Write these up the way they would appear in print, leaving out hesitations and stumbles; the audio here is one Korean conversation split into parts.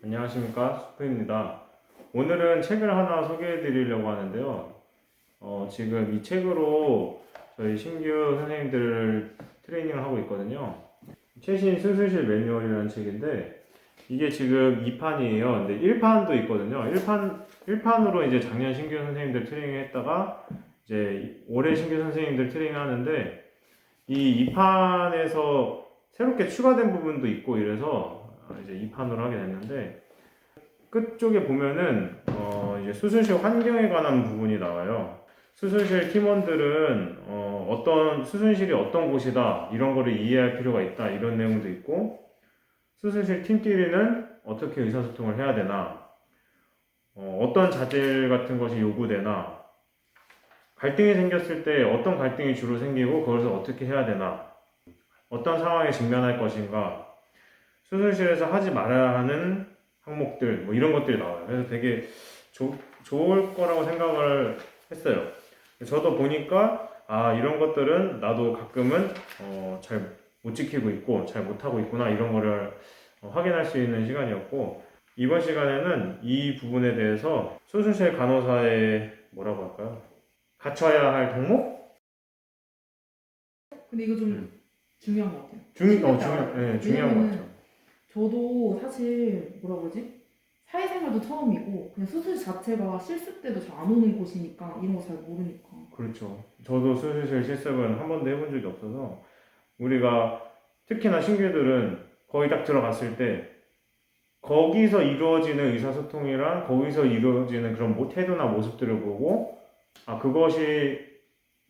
안녕하십니까, 수프입니다. 오늘은 책을 하나 소개해 드리려고 하는데요. 지금 이 책으로 저희 신규 선생님들 트레이닝을 하고 있거든요. 최신 수술실 매뉴얼이라는 책인데, 이게 지금 2판이에요. 근데 1판도 있거든요. 1판으로 이제 작년 신규 선생님들 트레이닝 했다가, 이제 올해 신규 선생님들 트레이닝 하는데, 이 2판에서 새롭게 추가된 부분도 있고 이래서 이제 2판으로 하게 됐는데, 끝쪽에 보면은 이제 수술실 환경에 관한 부분이 나와요. 수술실 팀원들은 어떤 수술실이 어떤 곳이다 이런 거를 이해할 필요가 있다 이런 내용도 있고, 수술실 팀끼리는 어떻게 의사소통을 해야 되나, 어떤 자질 같은 것이 요구되나, 갈등이 생겼을 때 어떤 갈등이 주로 생기고 그것을 어떻게 해야 되나, 어떤 상황에 직면할 것인가, 수술실에서 하지 말아야 하는 항목들 뭐 이런 것들이 나와요. 그래서 되게 좋을 거라고 생각을 했어요. 저도 보니까 이런 것들은 나도 가끔은 잘 못 지키고 있고 잘 못하고 있구나 이런 거를 확인할 수 있는 시간이었고, 이번 시간에는 이 부분에 대해서 수술실 간호사의 뭐라고 할까요? 갖춰야 할 덕목? 근데 이거 좀 음. 중요한 것 같아요. 중요한 것 같아요. 저도 사실 뭐라 그러지? 사회생활도 처음이고 그냥 수술 자체가 실습 때도 잘 안 오는 곳이니까 이런 거 잘 모르니까. 그렇죠. 저도 수술실 실습은 한 번도 해본 적이 없어서, 우리가 특히나 신규들은 거의 딱 들어갔을 때 거기서 이루어지는 의사소통이랑 거기서 이루어지는 그런 태도나 모습들을 보고 그것이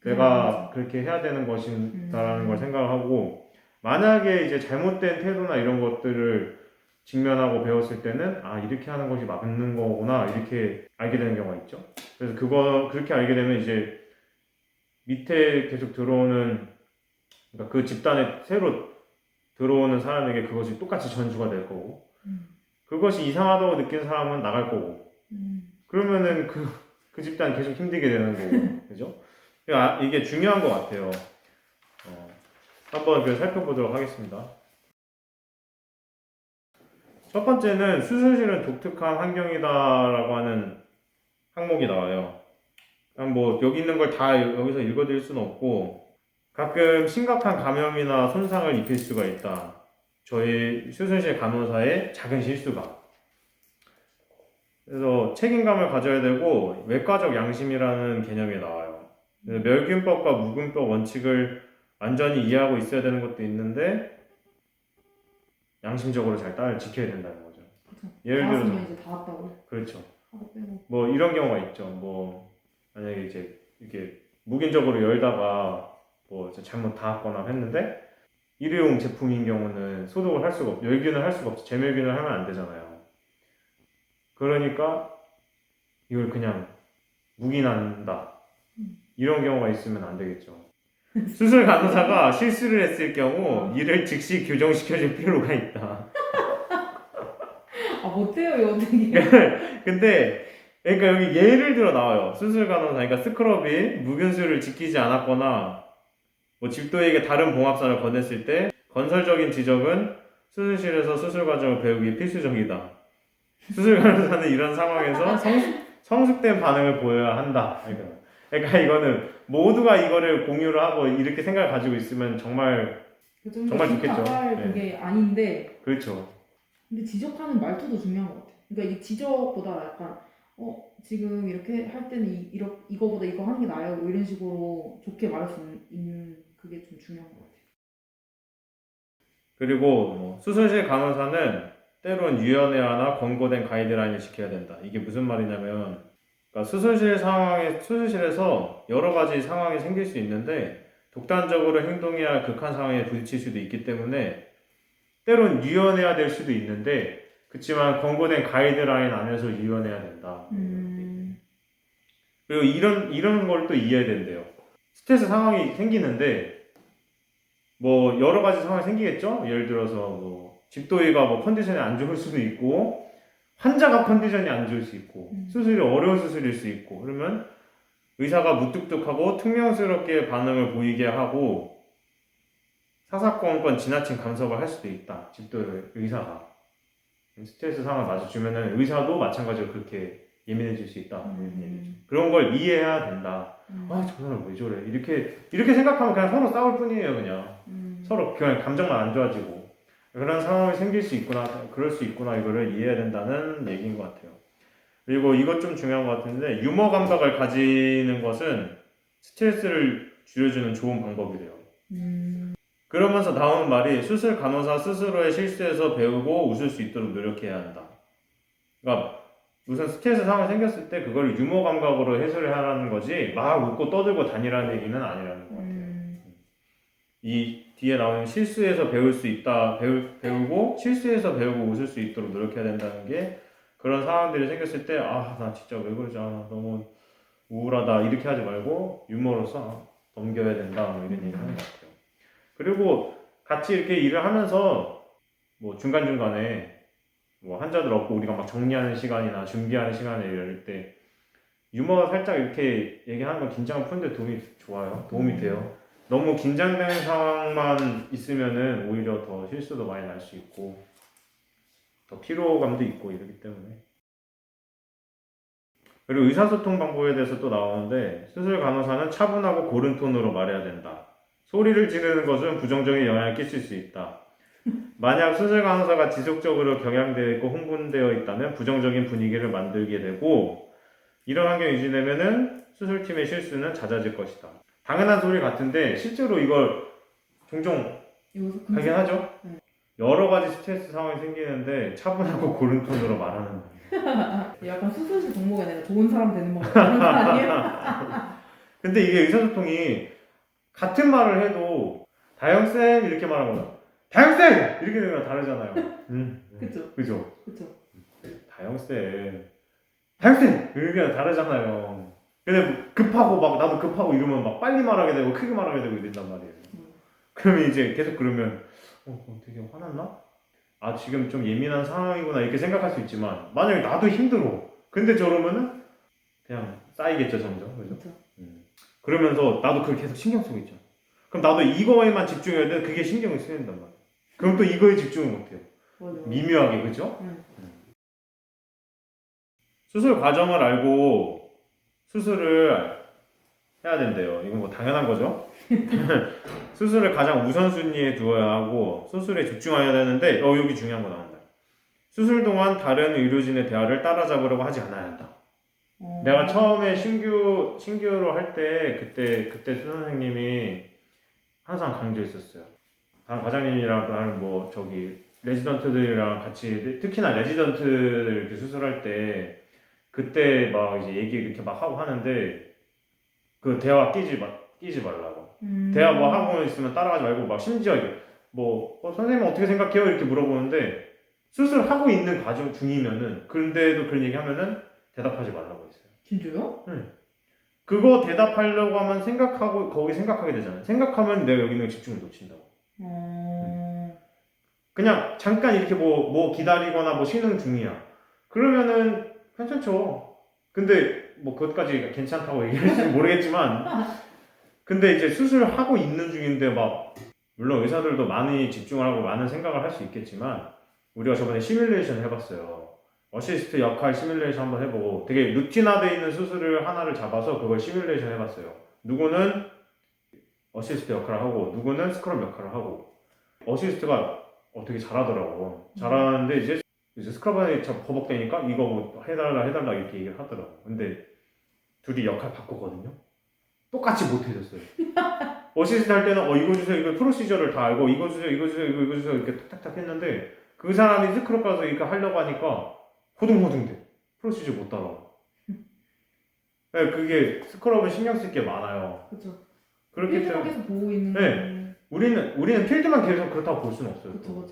내가 그렇게 해야 되는 것이다라는 걸 생각하고, 만약에 이제 잘못된 태도나 이런 것들을 직면하고 배웠을 때는 이렇게 하는 것이 맞는 거구나 이렇게 알게 되는 경우가 있죠. 그래서 그렇게 알게 되면 이제 밑에 계속 들어오는, 그러니까 그 집단에 새로 들어오는 사람에게 그것이 똑같이 전수가 될 거고, 그것이 이상하다고 느낀 사람은 나갈 거고, 그러면은 그 집단 계속 힘들게 되는 거고, 그죠? 이게 중요한 것 같아요. 한번 살펴보도록 하겠습니다. 첫 번째는 수술실은 독특한 환경이다라고 하는 항목이 나와요. 그냥 뭐 여기 있는 걸 다 여기서 읽어드릴 수는 없고, 가끔 심각한 감염이나 손상을 입힐 수가 있다. 저희 수술실 간호사의 작은 실수가. 그래서 책임감을 가져야 되고 외과적 양심이라는 개념이 나와요. 멸균법과 무균법 원칙을 완전히 이해하고 있어야 되는 것도 있는데 양심적으로 잘 지켜야 된다는 거죠. 그쵸. 예를 다 들어서 왔으면 이제 다 왔다고. 그렇죠. 빼고. 뭐 이런 경우가 있죠. 뭐 만약에 이제 이게 무균적으로 열다가 뭐 잘못 닿았거나 했는데 일회용 제품인 경우는 소독을 할 수가 없고 멸균을 할 수가 없죠. 재멸균을 하면 안 되잖아요. 그러니까 이걸 그냥 묵인한다. 이런 경우가 있으면 안 되겠죠. 수술 간호사가 실수를 했을 경우 이를 즉시 교정시켜줄 필요가 있다. 못해요 이거 어떻게. 근데 그러니까 여기 예를 들어 나와요. 수술 간호사, 그러니까 스크럽이 무균수를 지키지 않았거나 뭐 집도에게 다른 봉합사를 건넸을 때 건설적인 지적은 수술실에서 수술 과정을 배우기 필수적이다. 수술 간호사는 이런 상황에서 성숙된 반응을 보여야 한다. 그러니까 이거는 모두가 이거를 공유를 하고 이렇게 생각을 가지고 있으면 정말 좋겠죠. 그게 아닌데. 그렇죠. 근데 지적하는 말투도 중요한 것 같아요. 그러니까 이게 지적보다 약간 지금 이렇게 할 때는 이거보다 이거 하는 게 나아요. 뭐 이런 식으로 좋게 말할 수 있는 그게 좀 중요한 것 같아요. 그리고 수술실 간호사는 때론 유연해야나 권고된 가이드라인을 지켜야 된다. 이게 무슨 말이냐면, 그러니까 수술실에서 여러 가지 상황이 생길 수 있는데 독단적으로 행동해야 할 극한 상황에 부딪힐 수도 있기 때문에 때론 유연해야 될 수도 있는데, 그렇지만 권고된 가이드라인 안에서 유연해야 된다. 그리고 이런 걸 또 이해해야 된대요. 스트레스 상황이 생기는데 뭐 여러 가지 상황이 생기겠죠. 예를 들어서 뭐 집도의가 뭐 컨디션이 안 좋을 수도 있고, 환자가 컨디션이 안 좋을 수 있고, 수술이 어려운 수술일 수 있고, 그러면 의사가 무뚝뚝하고 퉁명스럽게 반응을 보이게 하고 사사건건 지나친 간섭을 할 수도 있다. 집도 의사가. 스트레스 상황을 마주치면은 의사도 마찬가지로 그렇게 예민해질 수 있다. 이런 얘기죠. 음. 그런 걸 이해해야 된다. 아, 저 사람 왜 저래? 이렇게 생각하면 그냥 서로 싸울 뿐이에요, 그냥. 서로 그냥 감정만 안 좋아지고. 그런 상황이 생길 수 있구나, 그럴 수 있구나, 이거를 이해해야 된다는 얘기인 것 같아요. 그리고 이것 좀 중요한 것 같은데, 유머 감각을 가지는 것은 스트레스를 줄여주는 좋은 방법이래요. 그러면서 나오는 말이 수술 간호사 스스로의 실수에서 배우고 웃을 수 있도록 노력해야 한다. 그러니까 우선 스트레스 상황이 생겼을 때 그걸 유머 감각으로 해소를 하라는 거지 막 웃고 떠들고 다니라는 얘기는 아니라는 것 같아요. 이 뒤에 나오는 실수에서 배울 수 있다, 배우고 실수에서 배우고 웃을 수 있도록 노력해야 된다는 게 그런 상황들이 생겼을 때 아, 나 진짜 왜 그러지? 아, 너무 우울하다 이렇게 하지 말고 유머로서 넘겨야 된다 뭐 이런 얘기 하는 것 같아요. 그리고 같이 이렇게 일을 하면서 뭐 중간중간에 뭐 환자들 없고 우리가 막 정리하는 시간이나 준비하는 시간에 이럴 때 유머 살짝 이렇게 얘기하는 건 긴장을 푸는데 도움이 돼요. 너무 긴장되는 상황만 있으면은 오히려 더 실수도 많이 날 수 있고 더 피로감도 있고 이러기 때문에. 그리고 의사소통 방법에 대해서 또 나오는데 수술 간호사는 차분하고 고른 톤으로 말해야 된다. 소리를 지르는 것은 부정적인 영향을 끼칠 수 있다. 만약 수술 간호사가 지속적으로 경향되어 있고 흥분되어 있다면 부정적인 분위기를 만들게 되고 이런 환경이 유지되면은 수술팀의 실수는 잦아질 것이다. 당연한 소리 같은데 실제로 이걸 종종 발견하죠? 네. 여러 가지 스트레스 상황이 생기는데 차분하고 고른 톤으로 말하는 거예요. 약간 수술실 동목이 아니라 좋은 사람 되는 방법 그런 거 아니에요? 근데 이게 의사소통이 같은 말을 해도 다영쌤 이렇게 말하거나 다영쌤! 이렇게 되면 다르잖아요. 그쵸? 그죠? 다영쌤 이렇게 다르잖아요. 근데 급하고 막 나도 급하고 이러면 막 빨리 말하게 되고 크게 말하게 되고 이런단 말이에요. 그러면 이제 계속 그러면 되게 화났나? 아 지금 좀 예민한 상황이구나 이렇게 생각할 수 있지만 만약에 나도 힘들어. 근데 저러면은 그냥 쌓이겠죠 점점. 그죠? 그러면서 나도 그걸 계속 신경 쓰고 있죠. 그럼 나도 이거에만 집중해야 돼. 그게 신경이 쓰인단 말이야. 그럼 또 이거에 집중을 못해요. 미묘하게 그죠? 수술 과정을 알고 수술을 해야 된대요. 이건 뭐 당연한 거죠. 수술을 가장 우선순위에 두어야 하고 수술에 집중해야 되는데 여기 중요한 거 나온다. 수술 동안 다른 의료진의 대화를 따라잡으려고 하지 않아야 한다. 내가 처음에 신규로 할 때 그때 수 선생님이 항상 강조했었어요. 다른 과장님이랑 다른 뭐 저기 레지던트들이랑 같이 특히나 레지던트들 이렇게 수술할 때 그때 막 이제 얘기 이렇게 막 하고 하는데 그 대화 끼지 말라고. 대화 뭐 하고 있으면 따라가지 말고 막 심지어 뭐 선생님 어떻게 생각해요? 이렇게 물어보는데 수술하고 있는 과정 중이면은 근데도 그런 얘기 하면은 대답하지 말라고 했어요. 진짜요? 응. 그거 대답하려고 하면 거기 생각하게 되잖아요. 생각하면 내가 여기 있는 집중을 놓친다고. 그냥 잠깐 이렇게 뭐 기다리거나 뭐 쉬는 중이야. 그러면은 괜찮죠. 근데 뭐 그것까지 괜찮다고 얘기할지 모르겠지만 근데 이제 수술하고 있는 중인데 막 물론 의사들도 많이 집중을 하고 많은 생각을 할 수 있겠지만 우리가 저번에 시뮬레이션 해봤어요. 어시스트 역할 시뮬레이션 한번 해보고 되게 루틴화되어 있는 수술을 하나를 잡아서 그걸 시뮬레이션 해봤어요. 누구는 어시스트 역할을 하고 누구는 스크럽 역할을 하고 어시스트가 되게 잘하더라고. 잘하는데 이제 스크럽에 버벅대니까 이거 뭐 해달라 이렇게 얘기를 하더라고. 근데 둘이 역할 바꿨거든요. 똑같이 못해줬어요. 어시스트 할 때는 이거 주세요 이거 프로시저를 다 알고 이거 주세요 이거 주세요 이렇게 탁탁탁 했는데 그 사람이 스크럽 가서 이렇게 하려고 하니까 호둥호둥대. 프로시저 못 따라와. 네, 그게 스크럽은 신경 쓸 게 많아요. 그쵸. 그렇기 필드만 때문에 계속 보고 있는 네. 우리는 필드만 계속 그렇다고 볼 수는 없어요. 그쵸.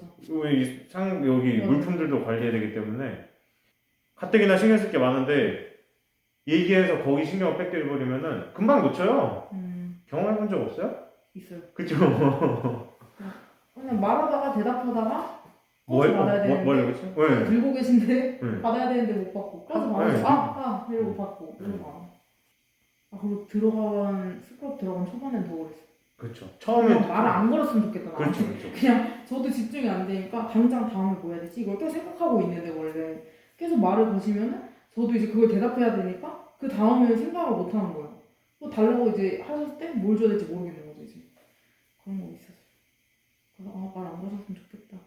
여기 물품들도 관리해야 되기 때문에 가뜩이나 신경 쓸 게 많은데 얘기해서 거기 신경을 뺏겨버리면은 금방 놓쳐요. 경험해본 적 없어요? 있어요. 그쵸? 그냥 말하다가 대답하다가 뭘 받아야 되는데 그랬지? 네. 들고 계신데 네. 받아야 되는데 못 받고 꺼서 받아서 이러고 못 받고 그리고 그리고 스크럽 들어간 초반엔 더 그랬어. 그렇죠. 처음엔 그냥 말을 안 걸었으면 좋겠다. 나한테. 그렇죠, 그렇죠. 그냥 저도 집중이 안 되니까 당장 다음에 뭐 해야 되지? 이걸 계속 생각하고 있는데 원래 계속 말을 거시면은 저도 이제 그걸 대답해야 되니까 그 다음에 생각을 못 하는 거예요. 또 달라고 이제 하셨을 때 뭘 줘야 될지 모르겠는 거죠 이제. 그런 거 있었어요. 그래서 말 안 거셨으면 좋겠다.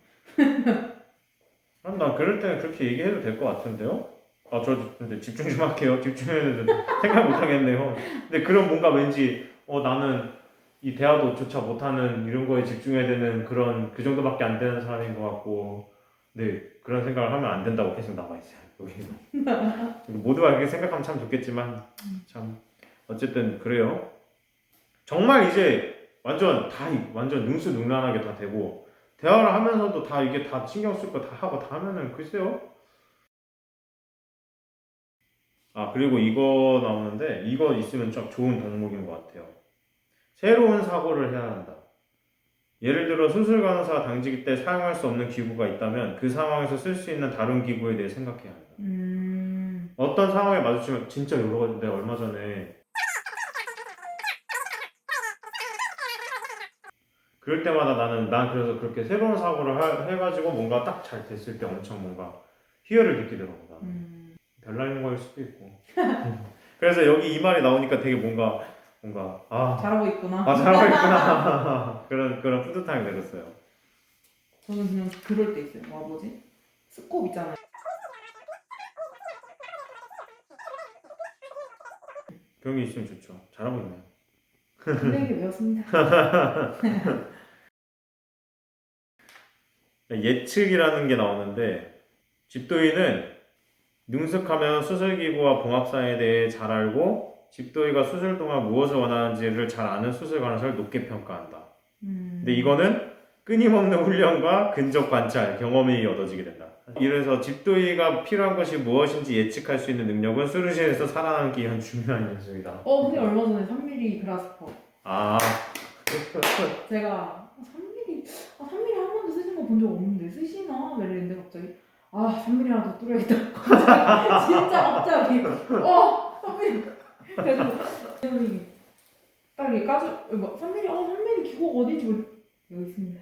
난 그럴 때는 그렇게 얘기해도 될 것 같은데요? 저 근데 집중 좀 할게요. 집중해야 되는데 생각 못 하겠네요. 근데 그런 뭔가 왠지 나는 이 대화도조차 못하는 이런 거에 집중해야 되는 그런 그 정도밖에 안 되는 사람인 것 같고, 네 그런 생각을 하면 안 된다고 계속 나와 있어요. 여기는 모두가 그렇게 생각하면 참 좋겠지만 참 어쨌든 그래요. 정말 이제 완전 능수능란하게 다 되고 대화를 하면서도 다 이게 다 신경 쓸 거 다 하고 다 하면은 글쎄요. 그리고 이거 나오는데 이거 있으면 좀 좋은 덕목인 것 같아요. 새로운 사고를 해야 한다. 예를 들어 수술 간호사가 당직 때 사용할 수 없는 기구가 있다면 그 상황에서 쓸 수 있는 다른 기구에 대해 생각해야 한다. 어떤 상황에 마주치면 진짜 여러 가지. 내가 얼마 전에 그럴 때마다 난 그래서 그렇게 새로운 사고를 해가지고 뭔가 딱 잘 됐을 때 엄청 뭔가 희열을 느끼더라고. 나는 별나인 거일 수도 있고. 그래서 여기 이 말이 나오니까 되게 뭔가 잘하고 있구나. 잘하고 있구나. 그런 뿌듯함이 들었어요. 저는 그냥 그럴 때 있어요. 뭐지? 스콥 있잖아요. 그런 게 있으면 좋죠. 잘하고 있네요. 선생님께 배웠습니다. 예측이라는 게 나오는데 집도의는 능숙하면 수술기구와 봉합사에 대해 잘 알고 집도의가 수술 동안 무엇을 원하는지를 잘 아는 수술 간호사를 높게 평가한다. 근데 이거는 끊임없는 훈련과 근접 관찰, 경험이 얻어지게 된다. 이래서 집도의가 필요한 것이 무엇인지 예측할 수 있는 능력은 수술실에서 살아남기 위한 중요한 요소이다. 근데 얼마 전에 3mm 그라스퍼. 아, 제가 3mm 한 번도 쓰신 거 본 적 없는데 쓰시나? 이랬는데 갑자기 3mm라도 뚫어야겠다. 갑자기 진짜 갑자기 3mm. 그래서 선생님이 딱 이렇게 까줘 3mm 3mm 기구가 어디지? 여기 있습니다.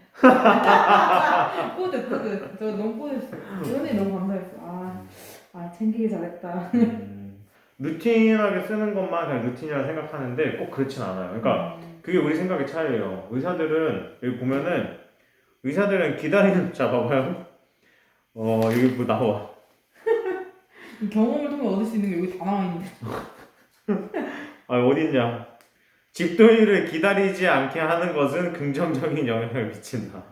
뿌듯. 저 너무 뿌듯했어요. 선생님 너무 감사했어요. 챙기기 잘했다. 루틴하게 쓰는 것만 그냥 루틴이라 생각하는데 꼭 그렇진 않아요. 그러니까 그게 우리 생각의 차이예요. 의사들은 여기 보면은 의사들은 기다리는 자 봐봐요. 여기 뭐 나와. 이 경험을 통해 얻을 수 있는 게 여기 다 나와 있는데. 어디 있냐? 집도의를 기다리지 않게 하는 것은 긍정적인 영향을 미친다.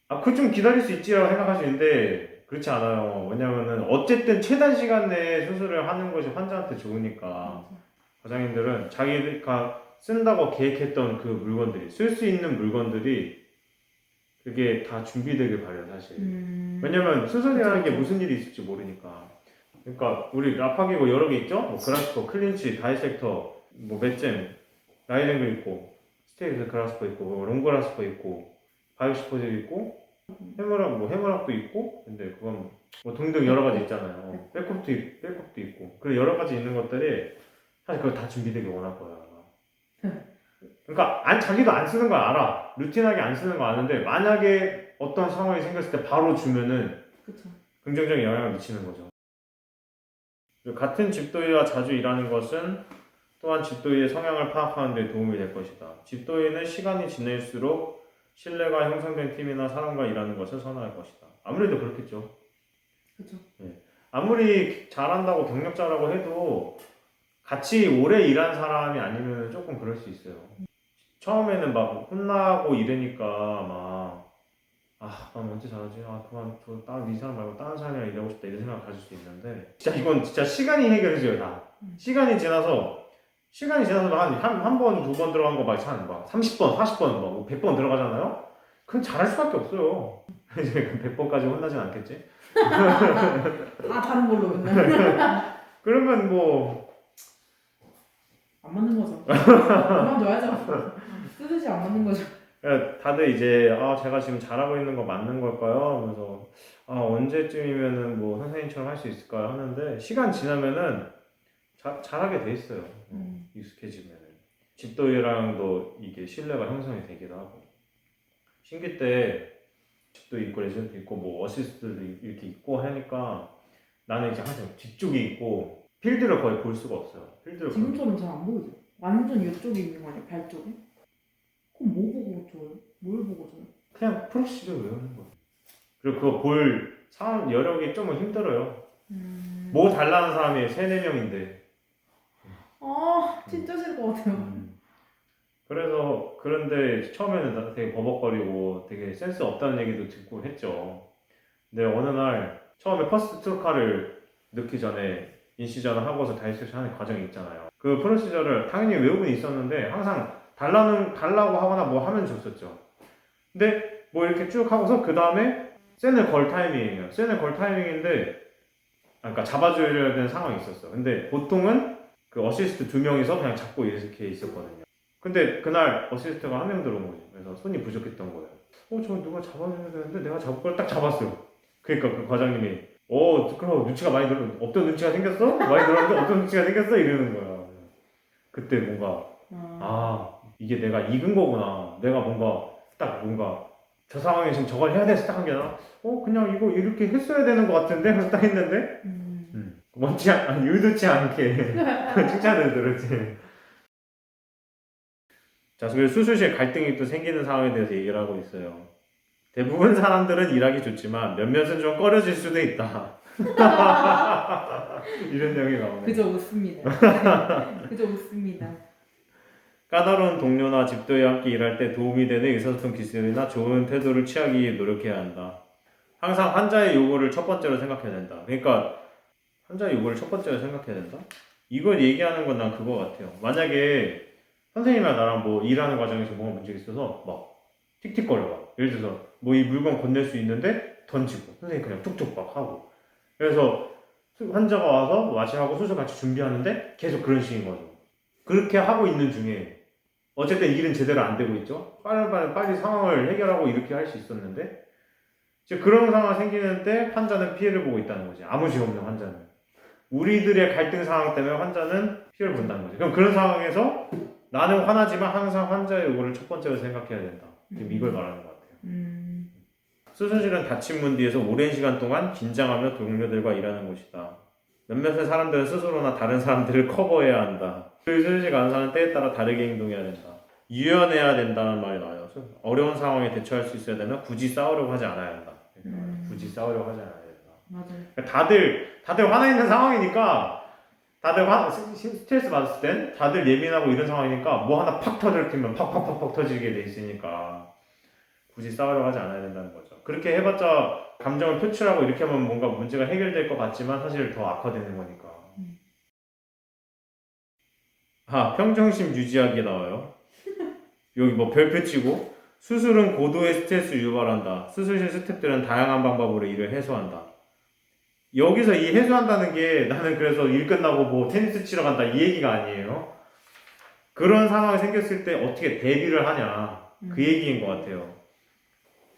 그걸 좀 기다릴 수 있지라고 생각할 수 있는데 그렇지 않아요. 왜냐면은 어쨌든 최단 시간 내에 수술을 하는 것이 환자한테 좋으니까. 과장님들은 자기가 쓴다고 계획했던 그 물건들이 쓸 수 있는 물건들이 그게 다 준비되길 바래요 사실. 왜냐면 수술이라는 게 무슨 일이 있을지 모르니까. 그러니까 우리 라파기고 여러 개 있죠? 뭐 그라스퍼, 클린치, 다이섹터, 뭐 맷잼, 라이랭글 있고 스테이트 그라스퍼 있고 롱그라스퍼 있고 바이오시 포즈 있고 해머락도 있고. 근데 그건 뭐 등등 여러 가지 있잖아요. 백컵도 있고. 그리고 여러 가지 있는 것들이 사실 그거 다 준비되기 원할 거야. 그러니까 자기도 안 쓰는 걸 알아. 루틴하게 안 쓰는 거 아는데 만약에 어떤 상황이 생겼을 때 바로 주면은 그쵸. 긍정적인 영향을 미치는 거죠. 같은 집도의와 자주 일하는 것은 또한 집도의의 성향을 파악하는 데 도움이 될 것이다. 집도의는 시간이 지날수록 신뢰가 형성된 팀이나 사람과 일하는 것을 선호할 것이다. 아무래도 그렇겠죠. 그쵸. 아무리 잘한다고 경력자라고 해도 같이 오래 일한 사람이 아니면 조금 그럴 수 있어요. 처음에는 막 혼나고 이러니까 난 언제 잘하지? 그만 이 사람 말고 다른 사람이랑 일하고 싶다 이런 생각을 가질 수 있는데 이건 진짜 시간이 해결해줘요. 다. 시간이 지나서 한 번, 두 번 들어간 거 막 30번, 40번, 100번 들어가잖아요? 그럼 잘할 수밖에 없어요. 이제 100번까지 혼나진 않겠지? 다른 걸로 맨날. 그러면 뭐 안 맞는 거죠. 그만둬야죠. 쓰듯이 안 맞는 거죠. 다들 이제 제가 지금 잘하고 있는 거 맞는 걸까요? 하면서 언제쯤이면은 뭐 선생님처럼 할 수 있을까요? 하는데 시간 지나면은 잘하게 돼 있어요. 익숙해지면은. 집도이랑도 이게 신뢰가 형성이 되기도 하고 신규 때 집도 있고 레지던트 있고 뭐 어시스트도 이렇게 있고 하니까 나는 이제 항상 뒤쪽에 있고 필드를 거의 볼 수가 없어요. 필드를 거의 지금처럼 잘 안 보이죠? 완전 이쪽에 있는 거 아니에요? 발 쪽에? 그럼 뭐 보고 줘요? 뭘 보고 줘요? 그냥 프로시저 외우는 거예요. 그리고 그거 볼 상황 여력이 좀 힘들어요. 뭐 달라는 사람이 3-4명인데 아 진짜 싫을 것 같아요. 그래서 그런데 처음에는 나 되게 버벅거리고 되게 센스 없다는 얘기도 듣고 했죠. 근데 어느 날 처음에 퍼스트 카를 넣기 전에 인시전을 하고서 다이섹션 하는 과정이 있잖아요. 그 프로시저를 당연히 외우고는 있었는데 항상 달라고 하거나 뭐 하면 줬었죠. 근데 뭐 이렇게 쭉 하고서 그 다음에 샌을 걸 타이밍이에요. 샌을 걸 타이밍인데 그러니까 잡아줘야 되는 상황이 있었어. 근데 보통은 그 어시스트 2명이서 그냥 잡고 이렇게 있었거든요. 근데 그날 어시스트가 1명 들어온 거죠. 그래서 손이 부족했던 거예요. 저 누가 잡아줘야 되는데 내가 잡을 걸 딱 잡았어요. 그러니까 그 과장님이 그럼 눈치가 많이 들어 어떤 눈치가 생겼어? 많이 들었는데 어떤 눈치가 생겼어? 이러는 거야. 그때 뭔가 이게 내가 익은 거구나. 내가 뭔가 저 상황에 지금 저걸 해야 돼서 딱 한 게 아니라 그냥 이거 이렇게 했어야 되는 것 같은데? 그래서 딱 했는데 의도치 않게 칭찬을 들었지. 자, 그래서 수술실 갈등이 또 생기는 상황에 대해서 얘기를 하고 있어요. 대부분 사람들은 일하기 좋지만 몇몇은 좀 꺼려질 수도 있다. 이런 내용이 나오네. 그저 웃습니다. 그저 웃습니다. 까다로운 동료나 집도에 함께 일할 때 도움이 되는 의사소통 기술이나 좋은 태도를 취하기 위해 노력해야 한다. 항상 환자의 요구를 첫 번째로 생각해야 된다. 그러니까 환자의 요구를 첫 번째로 생각해야 된다? 이걸 얘기하는 건 난 그거 같아요. 만약에 선생님이랑 나랑 뭐 일하는 과정에서 뭐가 문제가 있어서 막 틱틱거려. 예를 들어서 뭐 이 물건 건넬 수 있는데 던지고 선생님 그냥 툭툭 막 하고 그래서 환자가 와서 마취하고 수술 같이 준비하는데 계속 그런 식인 거죠. 그렇게 하고 있는 중에 어쨌든 일은 제대로 안 되고 있죠. 빨리 상황을 해결하고 이렇게 할 수 있었는데 이제 그런 상황이 생기는 때 환자는 피해를 보고 있다는 거지. 아무 죄 없는 환자는. 우리들의 갈등 상황 때문에 환자는 피해를 본다는 거지. 그럼 그런 상황에서 나는 화나지만 항상 환자의 요구를 첫 번째로 생각해야 된다. 지금 이걸 말하는 것 같아요. 수술실은 닫힌 문 뒤에서 오랜 시간 동안 긴장하며 동료들과 일하는 곳이다. 몇몇의 사람들은 스스로나 다른 사람들을 커버해야 한다. 수술실 가는 사람은 때에 따라 다르게 행동해야 된다. 유연해야 된다는 말이 나와요. 어려운 상황에 대처할 수 있어야 되면 굳이 싸우려고 하지 않아야 한다. 굳이 싸우려고 하지 않아야 된다. 맞아요. 다들 화나 있는 상황이니까 스트레스 받았을 땐 다들 예민하고 이런 상황이니까 뭐 하나 팍 터뜨리면 팍팍팍팍 터지게 돼 있으니까 굳이 싸우려고 하지 않아야 된다는 거죠. 그렇게 해봤자 감정을 표출하고 이렇게 하면 뭔가 문제가 해결될 것 같지만 사실 더 악화되는 거니까. 평정심 유지하기 나와요. 여기 뭐 별표 치고 수술은 고도의 스트레스 유발한다. 수술실 스태프들은 다양한 방법으로 이를 해소한다. 여기서 이 해소한다는 게 나는 그래서 일 끝나고 뭐 테니스 치러 간다 이 얘기가 아니에요. 그런 상황이 생겼을 때 어떻게 대비를 하냐 그 얘기인 것 같아요.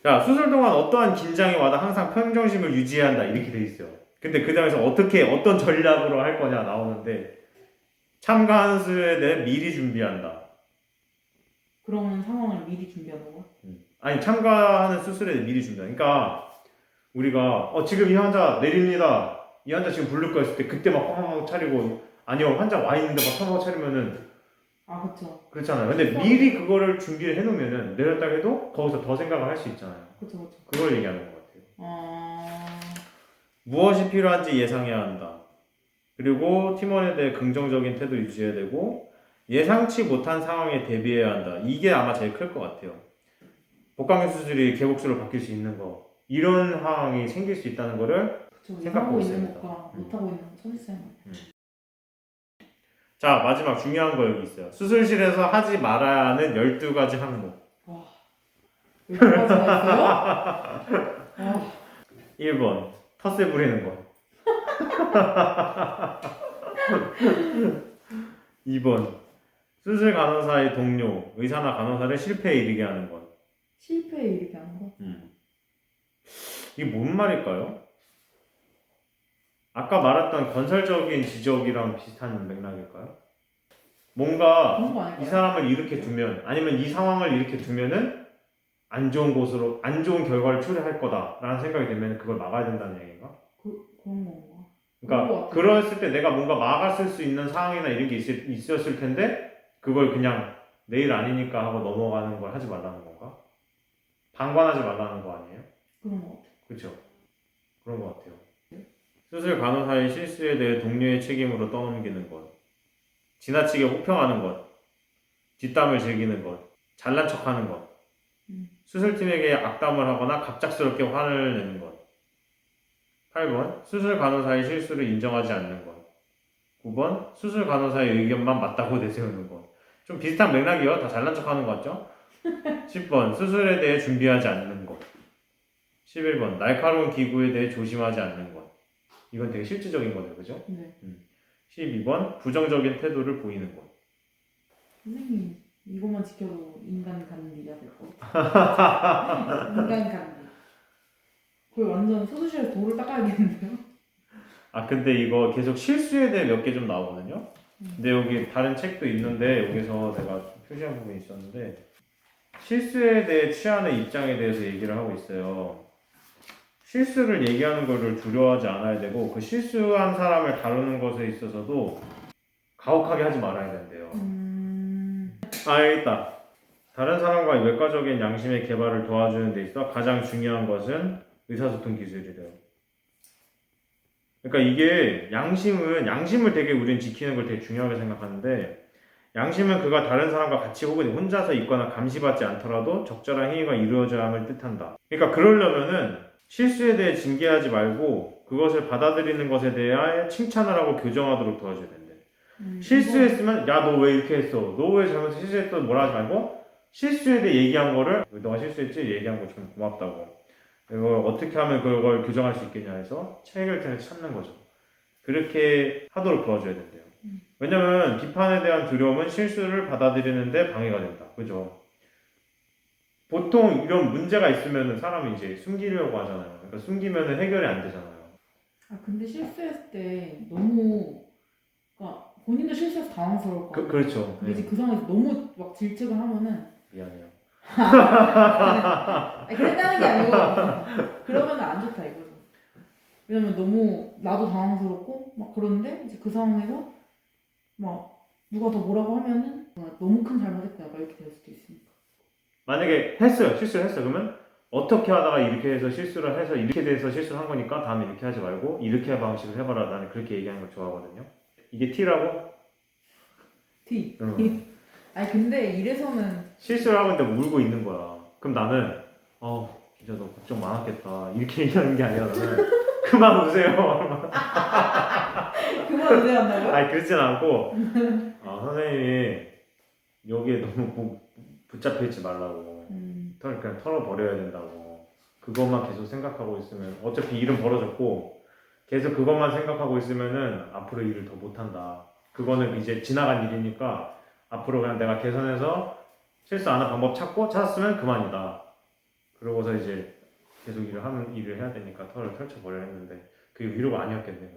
자, 수술 동안 어떠한 긴장이 와도 항상 평정심을 유지해야 한다 이렇게 돼 있어요. 근데 그 다음에서 어떤 전략으로 할 거냐 나오는데 참가하는 수술에 대해 미리 준비한다. 그런 상황을 미리 준비하는 거? 아니 참가하는 수술에 대해 미리 준비한다. 그러니까 우리가 지금 이 환자 내립니다. 이 환자 지금 부를 거 했을 때 그때 막 팡팡 차리고 아니요 환자 와 있는데 막 팡팡 차리면은 그쵸. 그렇잖아요. 근데 미리 그거를 준비를 해놓으면은 내렸다 해도 거기서 더 생각을 할 수 있잖아요. 그쵸. 그걸 얘기하는 것 같아요. 무엇이 필요한지 예상해야 한다. 그리고 팀원에 대해 긍정적인 태도 유지해야 되고 예상치 못한 상황에 대비해야 한다. 이게 아마 제일 클 것 같아요. 복강경 수술이 개복수로 바뀔 수 있는 거 이런 상황이 생길 수 있다는 거를 생각하고 있는 것과 못하고 있는 천지차이. 자 마지막 중요한 거 여기 있어요. 수술실에서 하지 말아야 하는 12가지 항목. 와 12가지나 있어요? 1번 텃세 부리는 거. 2번 수술 간호사의 동료, 의사나 간호사를 실패에 이르게 하는 것. 실패에 이르게 하는 거? 이게 뭔 말일까요? 아까 말했던 건설적인 지적이랑 비슷한 맥락일까요? 뭔가 그런 거 이 아닐까요? 사람을 이렇게 두면 아니면 이 상황을 이렇게 두면은 안 좋은 곳으로 안 좋은 결과를 초래할 거다라는 생각이 들면 그걸 막아야 된다는 얘기인가? 그런 건가? 그런 거 그러니까 같아요. 그랬을 때 내가 뭔가 막았을 수 있는 상황이나 이런 게 있었을 텐데 그걸 그냥 내일 아니니까 하고 넘어가는 걸 하지 말라는 건가? 방관하지 말라는 거 아니에요? 그런 거 같아요. 그렇죠? 그런 것 같아요. 수술 간호사의 실수에 대해 동료의 책임으로 떠넘기는 것, 지나치게 호평하는 것, 뒷담을 즐기는 것, 잘난 척하는 것, 수술팀에게 악담을 하거나 갑작스럽게 화를 내는 것. 8번 수술 간호사의 실수를 인정하지 않는 것. 9번 수술 간호사의 의견만 맞다고 내세우는 것. 좀 비슷한 맥락이요. 다 잘난 척하는 것 같죠? 10번 수술에 대해 준비하지 않는 것. 11번 날카로운 기구에 대해 조심하지 않는 것. 이건 되게 실질적인 거네요. 그죠? 네. 12번 부정적인 태도를 보이는 것. 선생님 이것만 지켜도 인간 간비가 될 것 같아요. 인간 간비. 거의 완전 수술실에서 돌을 닦아야겠는데요? 아 근데 이거 계속 실수에 대해 몇 개 좀 나오거든요. 근데 여기 다른 책도 있는데 여기서 내가 표시한 부분이 있었는데 실수에 대해 취하는 입장에 대해서 얘기를 하고 있어요. 실수를 얘기하는 것을 두려워하지 않아야 되고 그 실수한 사람을 다루는 것에 있어서도 가혹하게 하지 말아야 된대요. 아 여기 있다. 다른 사람과의 외과적인 양심의 개발을 도와주는 데 있어 가장 중요한 것은 의사소통 기술이래요. 그러니까 이게 양심을 되게 우리는 지키는 걸 되게 중요하게 생각하는데 양심은 그가 다른 사람과 같이 혹은 혼자서 있거나 감시받지 않더라도 적절한 행위가 이루어져야 함을 뜻한다. 그러니까 그러려면은 실수에 대해 징계하지 말고 그것을 받아들이는 것에 대해 칭찬을 하고 교정하도록 도와줘야 된대. 실수했으면 야 너 왜 이렇게 했어? 너 왜 실수했어? 뭐라 하지 말고 실수에 대해 얘기한 거를 너가 실수했지? 얘기한 거 좀 고맙다고. 이걸 어떻게 하면 그걸 교정할 수 있겠냐 해서 해결책을 찾는 거죠. 그렇게 하도록 도와줘야 된대요. 왜냐면 비판에 대한 두려움은 실수를 받아들이는데 방해가 된다. 그죠? 보통 이런 문제가 있으면 사람이 이제 숨기려고 하잖아요. 그러니까 숨기면 해결이 안 되잖아요. 아 근데 실수했을 때 너무 그러니까 본인도 실수해서 당황스러울 거 아니에요. 그렇죠. 근데 이제 그 상황에서 너무 막 질책을 하면은 미안해요. 아니, 그랬다는 게 아니고 그러면 안 좋다 이거죠. 왜냐면 너무 나도 당황스럽고 막 그런데 이제 그 상황에서 막 누가 더 뭐라고 하면은 너무 큰 잘못했다 막 이렇게 될 수도 있으니까. 만약에 실수를 했어. 그러면 어떻게 하다가 이렇게 해서 실수를 해서 이렇게 돼서 실수를 한 거니까 다음에 이렇게 하지 말고 이렇게 방식을 해봐라. 나는 그렇게 얘기하는 걸 좋아하거든요. 이게 T라고? T. 아니 근데 이래서는 실수를 하고 있는데 울고 있는 거야. 그럼 나는 진짜 너 걱정 많았겠다 이렇게 얘기하는 게 아니라 나는 그만 우세요. 그만 의뢰한다고요? 아니 그렇진 않고 선생님이 여기에 너무 붙잡혀 있지 말라고 그냥 털어버려야 된다고 그것만 계속 생각하고 있으면 어차피 일은 벌어졌고 계속 그것만 생각하고 있으면은 앞으로 일을 더 못한다. 그거는 이제 지나간 일이니까 앞으로 그냥 내가 개선해서 실수 안 할 방법 찾았으면 그만이다. 그러고서 이제 계속 일을 해야 되니까 털을 펼쳐버려야 했는데 그게 위로가 아니었겠네요.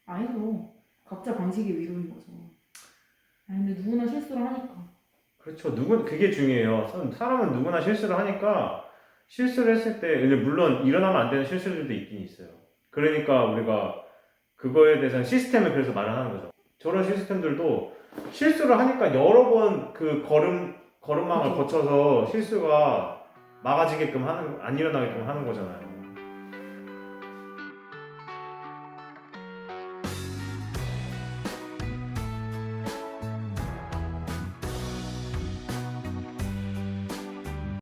아니죠. 각자 방식의 위로인 거죠. 아니 근데 누구나 실수를 하니까. 그렇죠. 그게 중요해요. 사람은 누구나 실수를 하니까 실수를 했을 때 물론 일어나면 안 되는 실수들도 있긴 있어요. 그러니까 우리가 그거에 대해서는 시스템을 그래서 말을 하는 거죠. 저런 시스템들도 실수를 하니까 여러 번 그 걸음망을 그렇죠. 거쳐서 실수가 막아지게끔 안 일어나게끔 하는 거잖아요.